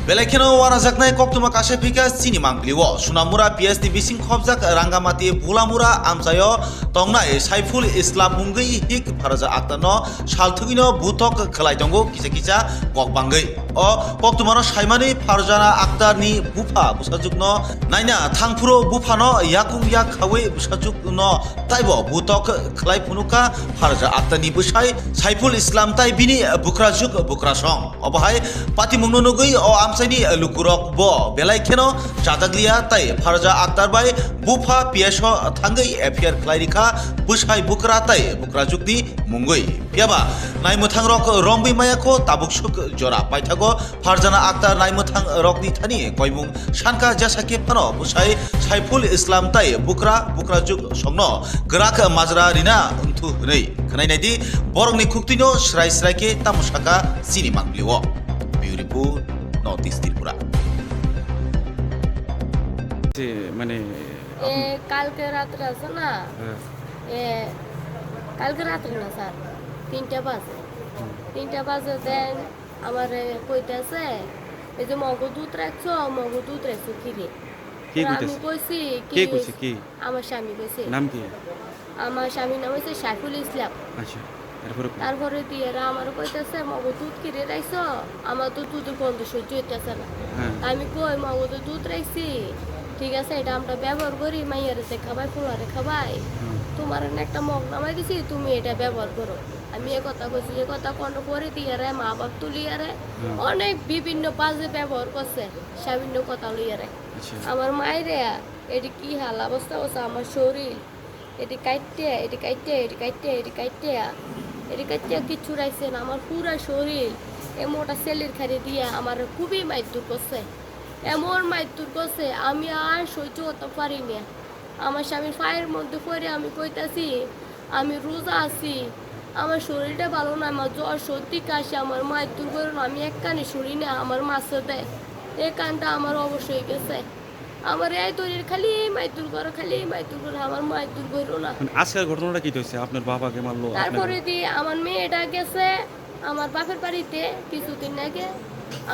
Bihikno warajaknai koktuma kashe phika chini mangliwo sunamura PSD bising khobjak rangamati bulamura amsayo tongnai Saiful Islam Mungwi hik pharaja aktano salthugino butok khlai tongo kisa kokbangai o koktumano saimani pharjana aktarni bufa busajukno naina thangpuro bufano yakung yak Khawi busajukno taibo butok khlai phunuka pharja aktani Busai Saiful Islam tai bini Bukrajukni obahai pati mungnunugui o amsaini lukurok bo Bihikno jadaglia tai pharja aktar bai bufa piasho thangai FIR Khulaikha Busai Bukra tai Bukrajukni Mungwi piaba naimuthang rok rombui mayako tabuksuk jora paithago pharjana aktar naimuthang rokni thani koimung shanka jasake phano Busai Saiful Islam tai Bukrajukni songno grak majra rina unthu hnei khnainaidi borongni khuktino sraike tamusaka sini mangliwo beautiful Northeast Tripura মানে কালকে রাত্রে আছে না কালকে রাত্রে না sir 3টা বাজে দেন আমার কইতেছে এই যে মগদুধ রাখছো কিরে আমি কইছি কি আমার স্বামী কইছে নাম কি আমার স্বামীর নাম হচ্ছে সাইফুল ইসলাম আচ্ছা তারপরে দিয়েরা আমার কইতেছে মগদুধ কিরে রাখছো আমার তো দুধের গন্ধ সহ্য হইতেছে না আমি কই মগদুধ দুধ রাখছি ঠিক আছে এটা আমরা ব্যবহার করি মাইয়ারে খাবাই ফুলারে খাবাই তোমার একটা মগ নামাই দিছি তুমি এটা ব্যবহার করো আমি এ কথা কইছি যে কথা কোন করে দিয়ারে মা বাপ তুলিয়ারে অনেক বিভিন্ন বাজে ব্যবহার করছে সামান্য কথা লইয়ারে আমার মায়েরে এটি কি হাল অবস্থা হচ্ছে আমার শরীর এটি কাটতে কিচ্ছু রাখছে না আমার পুরা শরীর এ মোটা সেলের খাড়ি দিয়া আমার খুবই মাইদুর করছে এমন মাইদুর করছে আমি আর সহ্য করতে পারি না আমার স্বামীর পায়ের মধ্যে পড়ে আমি কইতাছি আমি রোজা আছি আমার শরীরটা ভালো না আমার জ্বর সর্দি কাশি আমার মাইদুর করো না আমি এক কানে শুনি না আমার মাছে দেয় এই কানটা আমার অবশ্যই গেছে আমার এই তৈরির খালি মাইদুর করে আমার মাইদুর করো না আজকের ঘটনাটা কি হইছে আপনার বাবাকে মারলো তারপরে দিয়ে আমার মেয়েটা গেছে আমার বাপের বাড়িতে কিছুদিন আগে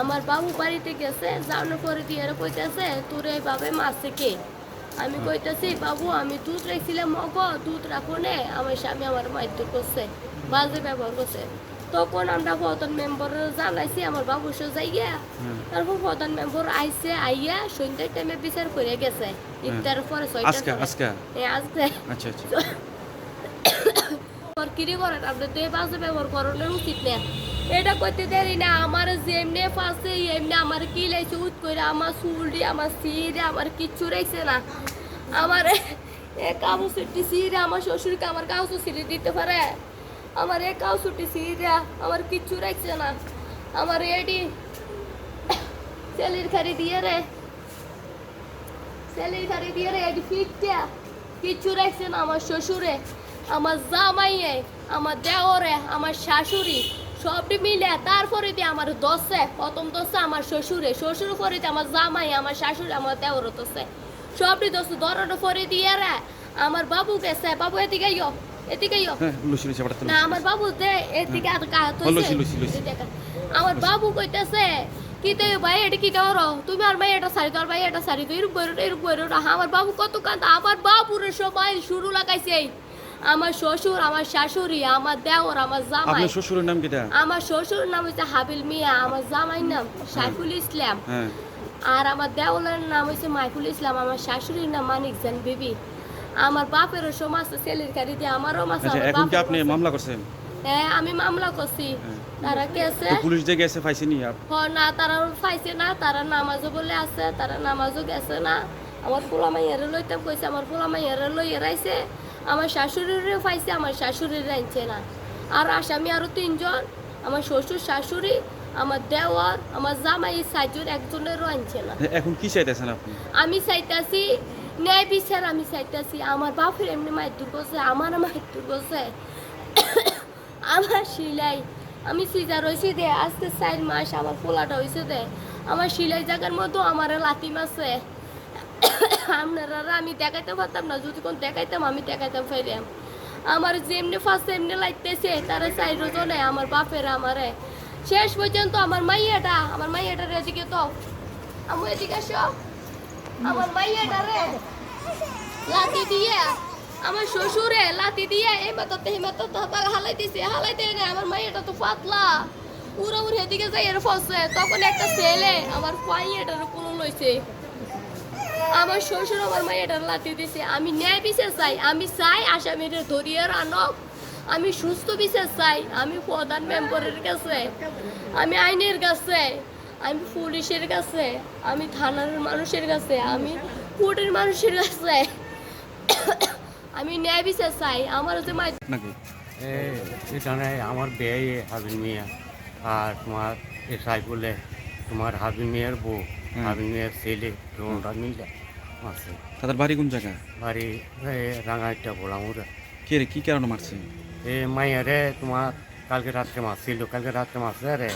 আমার বাবু বাড়িতে গেছে যাওয়ার পরে দিয়ে কইতেছে তোর এই বাবে মারছে কে আমি কইতেছি বাবু আমি দুধ রাখছিলাম দুধ রাখো নে আমার স্বামী আমার মাইদুর করছে বাজে ব্যবহার করছে তখন আমরা প্রধান মেম্বার জানাইছি আমার বাবু সে যাইয়া তারপর প্রধান মেম্বার আইয়া সন্ধ্যার টাইমে বিচার করে গেছে ইফতার পরে 6টা আজকে কিরে করেন আপনি তো এই বাজে ব্যবহার করানোর উচিত না এটা করতে দেরি না আমার যেমনি ফাঁসে এমনি আমার কি লাইছে উঠ করে আমার চুলটি আমার সিরে আমার কিচ্ছু রাখছে না আমার কাগজ ছুটি সিরে আমার শ্বশুরকে আমার কাগজ সিরে দিতে পারে আমার এই কাগজ ছুটি সিরে আমার কিচ্ছু রাখছে না আমার এটি সেলির খাড়ি দিয়ে রে এটি ফিটটা কিচ্ছু রাখছে না আমার শ্বশুরে আমার জামাইয়ে আমার দেওরে আমার শাশুড়ি সবটি মিলে তারপরে দিয়ে আমার প্রথম দশে আমার শ্বশুর পরে দিয়ে আমার জামাই আমার শাশুড়ি আমার দেওর দশে সবটি দশে ধরানো পরে দিয়ে রে আমার বাবু গেছে বাবু এদিকে না আমার বাবু এদিকে আমার বাবু কইতেছে কি তো ভাই এটা কি করো তুমি আর ভাই এটা সারি তোর ভাই এটা সারি তো এরকম করো আমার বাবু কত কান্দা আমার বাবুর সবাই শুরু লাগাইছে আমার শ্বশুর আমার শাশুড়ি আমার দেওর আমার জামাই আপনার শ্বশুরের নাম কিটা আমার শ্বশুরের নাম হচ্ছে হাবিল মিয়া আমার জামাইর নাম সাইফুল ইসলাম আর আমার দেওরের নাম হচ্ছে মাইফুল ইসলাম আমার শাশুড়ির নাম মানিকজান বিবি আমার বাপেরও সমাজ ছেলের গাড়ি দিয়ে আমারও মাছ এখন কি আপনি মামলা করছেন হ্যাঁ আমি মামলা করছি তারা গেছে পুলিশ যে গেছে পাইছেনি না তারা পাইছে না তারা নামাজও বলে আছে তারা নামাজও গেছে না আমার পোলা মাইয়ারে লইতাম কইছে আমার পোলা মাইয়ারে লইয়া রাইছে আমার শাশুড়িরও পাইছে আমার শাশুড়ির আনছে না আর আসামি আরো 3 জন আমার শ্বশুর শাশুড়ি আমার দেওয়ার আমার জামাই 4 জন একজনেরও আনছে না এখন কি চাইতেছেন আপনি আমি চাইতাছি ন্যায় বিচার আমি চাইতাছি আমার বাপের এমনি মাইদুর করছে আমার মাইদুর করছে আমার সিলাই আমি সিজার হয়েছি দে আজকে 4 মাস আমার পোলাটা হয়েছে দে আমার সিলাই জায়গার মতো আমার লাথি মারছে আপনারা আমি দেখাইতে পারতাম না যদি কোন দেখাইতাম আমি দেখাইতাম ফেরাম আমার যেমনি ফার্স্ট এমনি লাগতেছে তারা 4 জনে আমার বাপের আমারে শেষ পর্যন্ত আমার মাইয়াটার এদিকে তো আমি এদিকে আসো আমার মাইয়াটারে লাতি দিয়ে আমার শ্বশুরে লাতি দিয়ে এই মাথা পাল হালাইতে না আমার মাইয়াটা তো পাতলা উড়া এদিকে যাই এর ফসে তখন একটা ছেলে আমার মাইয়াটার কোনো লইছে আমার শ্বশুর আমার মাইয়াটার লাতি দিছে আমি ন্যায় বিচার চাই আমি চাই আসামিরে ধরিয়ে আনক আমি সুস্থ বিচার চাই আমি প্রধান মেম্বারের কাছে আমি আইনের কাছে আমি পুলিশের কাছে আমি থানার মানুষের কাছে আমি কোর্টের মানুষের কাছে আমি ন্যায় বিচার চাই আমার যে নাকি এখানে আমার বেয়ে হাবিন মিয়া আর তোমার এ সাইফুলে তোমার হাবিন মিয়ার বউ হাবিন মিয়ার ছেলে দুটা মিলে আছে। তাদের বাড়ি কোন জায়গা? বাড়ি রাঙাইটা বলামুরা। কে রে কি কারণে মারছে? মাইয়ারে তোমার কালকে রাত্রে মারছিল, কালকে রাত্রে মারছে রে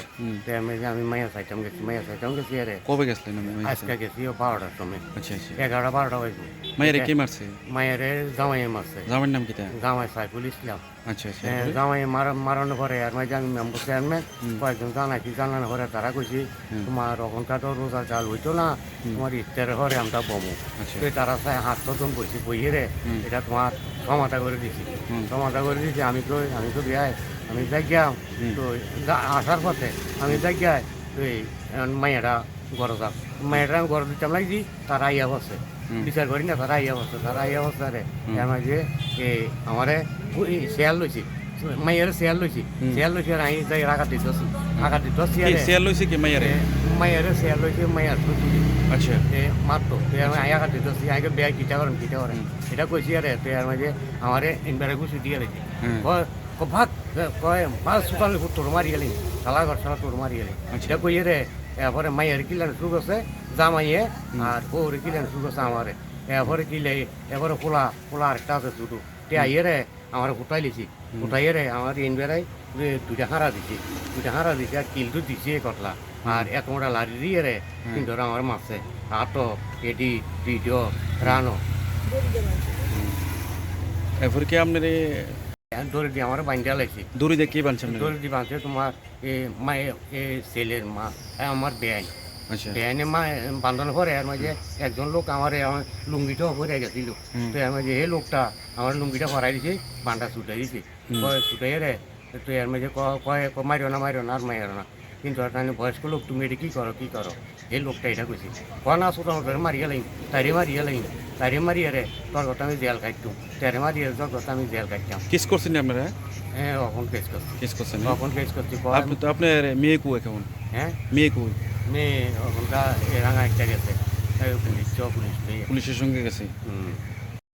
আমি মাইয়া চাইতাম গেছি রে। কবে গেছিলেন? আজকে গেছি 12টার সময়। আচ্ছা আচ্ছা। 11-12টা হয়েছে। মাইয়ারে কে মারছে? মাইয়ারে জামাইয়ে মারছে। জামাইয়ের নাম কি? জামাই সাইফুল ইসলাম। আচ্ছা আচ্ছা। জামাই মারানোর পরে আর মাঝে আমি মেম্বার চেয়ারম্যান কয়েকজন জানানোর পরে তারা কইছি তোমার ওখানকার তো রোজা চাল হইতো না, তোমার ইফতারের ঘরে আমরা বমু। তারা চাই 700 জন বসি বইয়ে রে এটা তোমার সমাধা করে দিছি। আমি তো বিয়ায় আমি যাই তো আসার পথে আমি যাই তো মাইয়াটা গড় যাক মাইয়াটা আমি গড় দিতাম লাগছি তারা আইয়া বসে বিচার করি না তারা আইয়া বসে রে আমার যে আমারে শেয়ার লইছি মাইয়ারে শেয়ার লইছি আর আমি যাই আঘাত দিতেছি শেয়ার লইছে কি মাইয়ারে? মাইয়ারে শেয়ার লইছি মাইয়ার আচ্ছা মারতো আমি আঘাত দিতেছি আগে বেয়া কিটা করেন এটা কইছি আরে তো আর মাঝে আমারে ইনবারে গুছি দিয়ে রেখে ভাত কয় মাছ শুকালে তোর মারি গেলি সালা ঘর সালা তোর মারি গেলি এটা কইয়ে রে এরপরে মাইয়ের কিলান শুরু করছে জামাইয়ে আর বউরে কিলান শুরু করছে আমারে এরপরে কিলে এরপরে খোলা আরেকটা আছে শুধু তে আইয়ে রে আমার উঠাইয়ে রে আমার ইনবেড়াই দুইটা হারা দিছি আর কিলটো দিছি কতলা আর এত মোটা লাড়ি দিয়ে রে কিন্তু আমার মাছে আটো এডি ভিডিও রানো এরপর কি আপনার দড়ি দিয়ে আমার বান্ধিয়া লাগছি। দড়ি দিয়ে কি বানছেন? দড়ি দিয়ে বাঁধছে তোমার ছেলের মা আমার বেআইন আচ্ছা বেআইনে মা বান্ধানোর পরে এর মাঝে একজন লোক আমার লুঙ্গিটাও ভরে গেছিল তো এর মাঝে এই লোকটা আমার লুঙ্গিটা ভরাই দিছে বান্ডা ছুটাই দিছে ছুটাই রে তো এর মাঝে কয় মারিও না আর মারিও না কিন্তু আর বয়স্ক লোক তুমি এটা কী করো এই লোকটা এটা কইছি না ছোটো মোটরে মারি গেলেন তারে মারিয়ে রে তোর কথা আমি জেল কাটতাম তারে মারিয়ে তোর কথা আমি জেল কাটতাম। কেস করছেন আপনারা? হ্যাঁ এখন কেস করছি আপনার মেয়ে কু কেমন? হ্যাঁ মেয়ে কু? মেয়ে ওখানটা রাঙা একটা গেছে পুলিশের সঙ্গে গেছে।